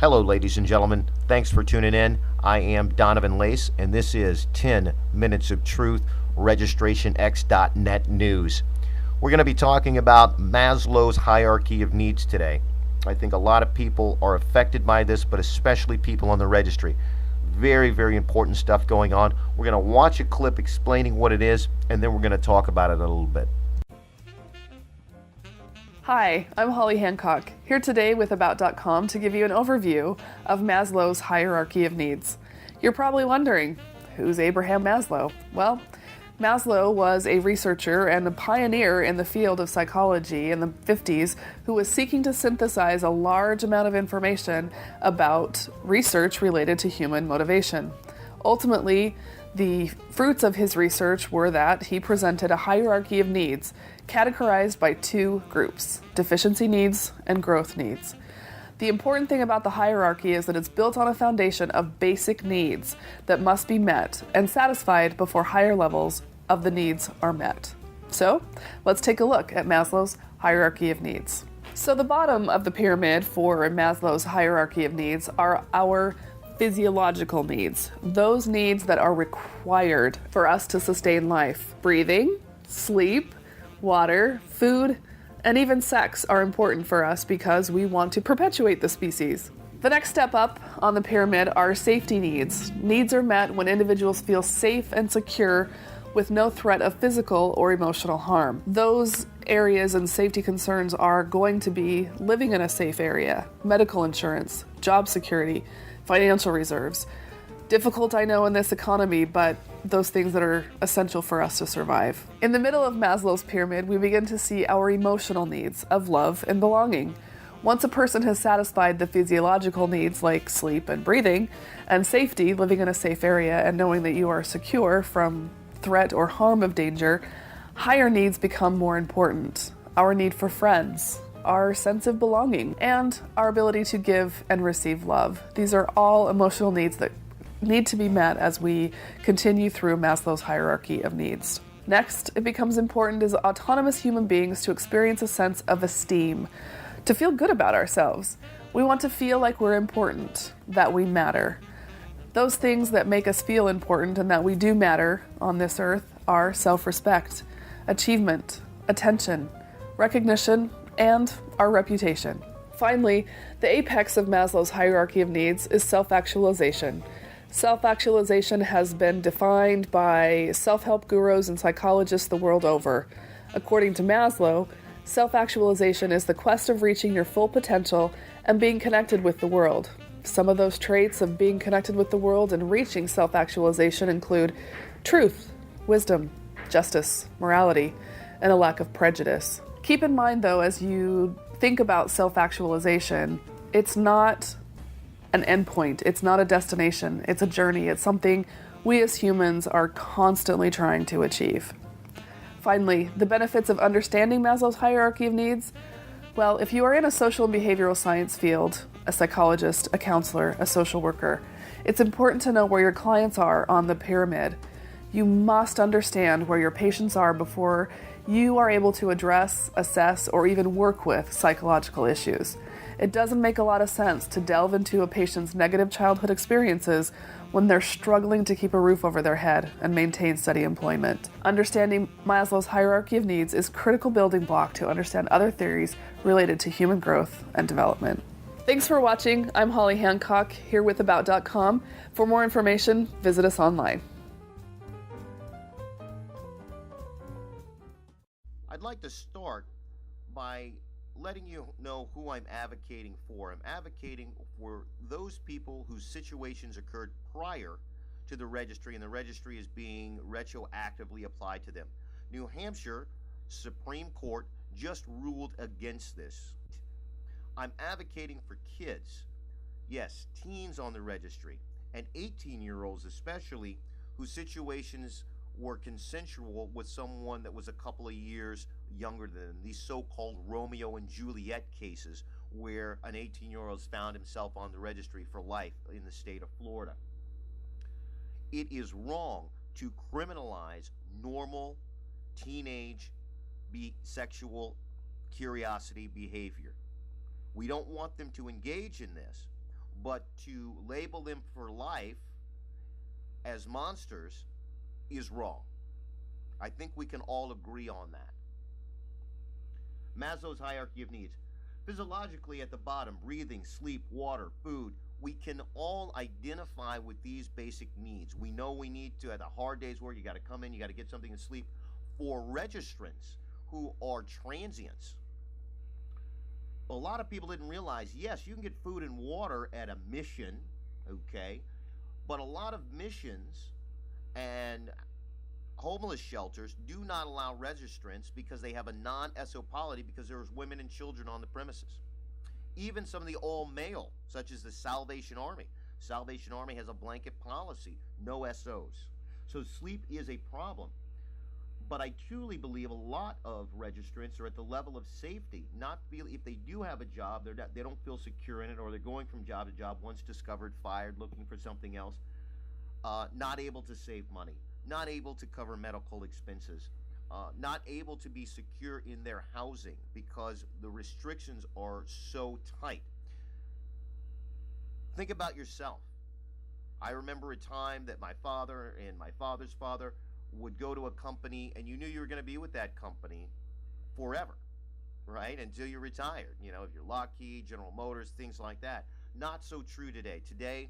Hello, ladies and gentlemen. Thanks for tuning in. I am Donavon Lace, and this is 10 Minutes of Truth, registrationx.net news. We're going to be talking about Maslow's hierarchy of needs today. I think a lot of people are affected by this, but especially people on the registry. Very, very important stuff going on. We're going to watch a clip explaining what it is, and then we're going to talk about it a little bit. Hi, I'm Holly Hancock, here today with About.com to give you an overview of Maslow's hierarchy of needs. You're probably wondering, who's Abraham Maslow? Well, Maslow was a researcher and a pioneer in the field of psychology in the 50s who was seeking to synthesize a large amount of information about research related to human motivation. Ultimately, the fruits of his research were that he presented a hierarchy of needs categorized by two groups, deficiency needs and growth needs. The important thing about the hierarchy is that it's built on a foundation of basic needs that must be met and satisfied before higher levels of the needs are met. So, let's take a look at Maslow's hierarchy of needs. So the bottom of the pyramid for Maslow's hierarchy of needs are our physiological needs, those needs that are required for us to sustain life. Breathing, sleep, water, food, and even sex are important for us because we want to perpetuate the species. The next step up on the pyramid are safety needs. Needs are met when individuals feel safe and secure with no threat of physical or emotional harm. Those areas and safety concerns are going to be living in a safe area, medical insurance, job security, financial reserves. Difficult, I know, in this economy, but those things that are essential for us to survive. In the middle of Maslow's pyramid, we begin to see our emotional needs of love and belonging. Once a person has satisfied the physiological needs like sleep and breathing, and safety, living in a safe area and knowing that you are secure from threat or harm of danger, higher needs become more important. Our need for friends, our sense of belonging, and our ability to give and receive love. These are all emotional needs that need to be met as we continue through Maslow's hierarchy of needs. Next, it becomes important as autonomous human beings to experience a sense of esteem, to feel good about ourselves. We want to feel like we're important, that we matter. Those things that make us feel important and that we do matter on this earth are self-respect, achievement, attention, recognition, and our reputation. Finally, the apex of Maslow's hierarchy of needs is self-actualization. Self-actualization has been defined by self-help gurus and psychologists the world over. According to Maslow, self-actualization is the quest of reaching your full potential and being connected with the world. Some of those traits of being connected with the world and reaching self-actualization include truth, wisdom, justice, morality, and a lack of prejudice. Keep in mind, though, as you think about self-actualization, it's not an endpoint, it's not a destination, it's a journey, it's something we as humans are constantly trying to achieve. Finally, the benefits of understanding Maslow's hierarchy of needs. Well, if you are in a social and behavioral science field, a psychologist, a counselor, a social worker, it's important to know where your clients are on the pyramid. You must understand where your patients are before you are able to address, assess, or even work with psychological issues. It doesn't make a lot of sense to delve into a patient's negative childhood experiences when they're struggling to keep a roof over their head and maintain steady employment. Understanding Maslow's hierarchy of needs is a critical building block to understand other theories related to human growth and development. Thanks for watching. I'm Holly Hancock, here with About.com. For more information, visit us online. I'd like to start by letting you know who I'm advocating for. I'm advocating for those people whose situations occurred prior to the registry, and the registry is being retroactively applied to them. New Hampshire Supreme Court just ruled against this. I'm advocating for kids, yes, teens on the registry, and 18-year-olds especially, whose situations were consensual with someone that was a couple of years younger than them. These so-called Romeo and Juliet cases where an 18-year-old found himself on the registry for life in the state of Florida. It is wrong to criminalize normal teenage sexual curiosity behavior. We don't want them to engage in this, But to label them for life as monsters is wrong. I think we can all agree on that. Maslow's hierarchy of needs. Physiologically, at the bottom, breathing, sleep, water, food, we can all identify with these basic needs. We know we need to, at a hard day's work, you got to come in, you got to get something to sleep. For registrants who are transients, a lot of people didn't realize, yes, you can get food and water at a mission, okay, but a lot of missions and homeless shelters do not allow registrants because they have a non-SO polity because there's women and children on the premises. Even some of the all-male, such as the Salvation Army. Salvation Army has a blanket policy, no SOs. So sleep is a problem. But I truly believe a lot of registrants are at the level of safety, not feel, if they do have a job, they don't feel secure in it, or they're going from job to job, once discovered, fired, looking for something else, not able to save money, not able to cover medical expenses, not able to be secure in their housing because the restrictions are so tight. Think about yourself. I remember a time that my father and my father's father would go to a company and you knew you were going to be with that company forever, right? Until you're retired. You know, if you're Lockheed, General Motors, things like that. Not so true today. Today,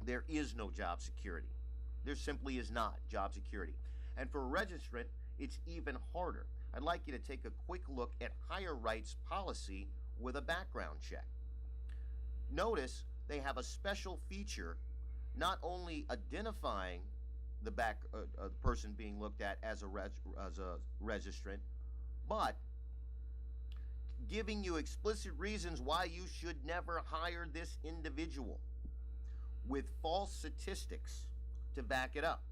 there is no job security. There simply is not job security. And for a registrant, it's even harder. I'd like you to take a quick look at higher rights policy with a background check. Notice they have a special feature not only identifying the person being looked at as a registrant, but giving you explicit reasons why you should never hire this individual with false statistics to back it up.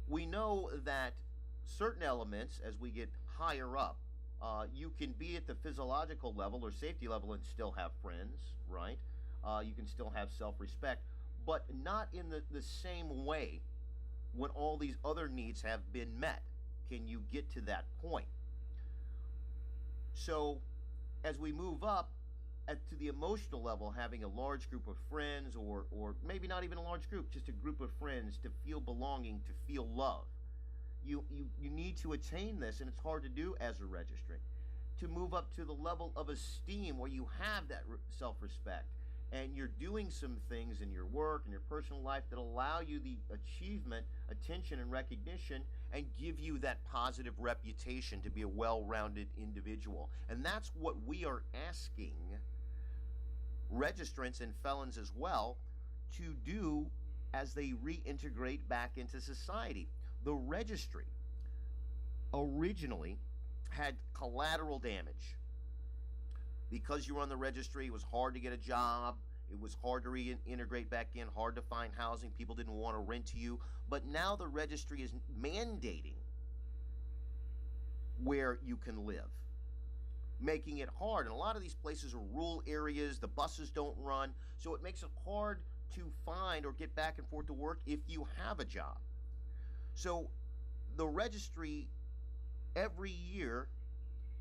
We know that certain elements, as we get higher up, you can be at the physiological level or safety level and still have friends, right? You can still have self-respect, but not in the same way when all these other needs have been met. Can you get to that point? So as we move up to the emotional level, having a large group of friends, or maybe not even a large group, just a group of friends, to feel belonging, to feel love, you need to attain this, and it's hard to do as a registrant. To move up to the level of esteem where you have that self-respect, and you're doing some things in your work and your personal life that allow you the achievement, attention, and recognition, and give you that positive reputation to be a well-rounded individual. And that's what we are asking registrants and felons as well to do as they reintegrate back into society. The registry originally had collateral damage. Because you were on the registry, it was hard to get a job, it was hard to reintegrate back in, hard to find housing, people didn't want to rent to you. But now the registry is mandating where you can live, making it hard. And a lot of these places are rural areas, the buses don't run, so it makes it hard to find or get back and forth to work if you have a job. So the registry every year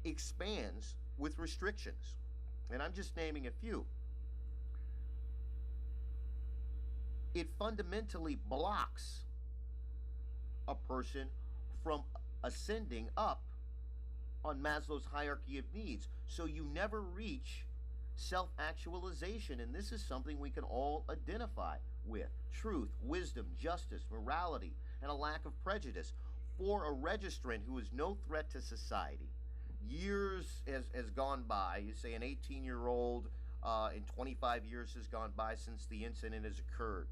expands with restrictions, and I'm just naming a few. It fundamentally blocks a person from ascending up on Maslow's hierarchy of needs, so you never reach self-actualization. And this is something we can all identify with: truth, wisdom, justice, morality, and a lack of prejudice. For a registrant who is no threat to society, years has gone by. You say an 18-year-old in 25 years has gone by since the incident has occurred.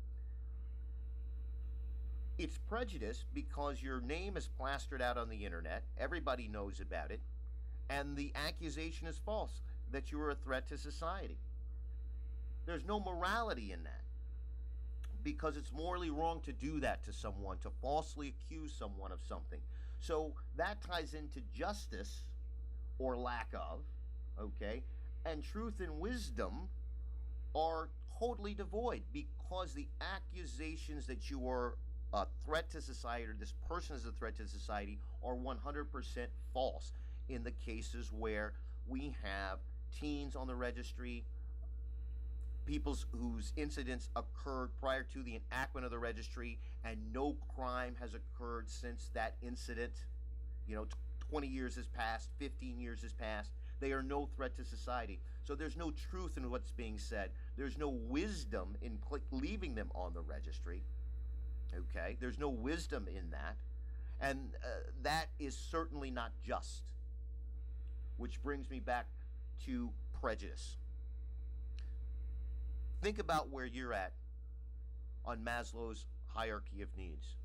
It's prejudice because your name is plastered out on the internet. Everybody knows about it. And the accusation is false, that you are a threat to society. There's no morality in that, because it's morally wrong to do that to someone, to falsely accuse someone of something. So that ties into justice, or lack of, okay? And truth and wisdom are totally devoid, because the accusations that you are a threat to society, or this person is a threat to society, are 100% false in the cases where we have teens on the registry, people's whose incidents occurred prior to the enactment of the registry and no crime has occurred since that incident. 20 years has passed, 15 years has passed. They are no threat to society. So there's no truth in what's being said. There's no wisdom in leaving them on the registry. Okay? There's no wisdom in that. And that is certainly not just. Which brings me back to prejudice. Think about where you're at on Maslow's hierarchy of needs.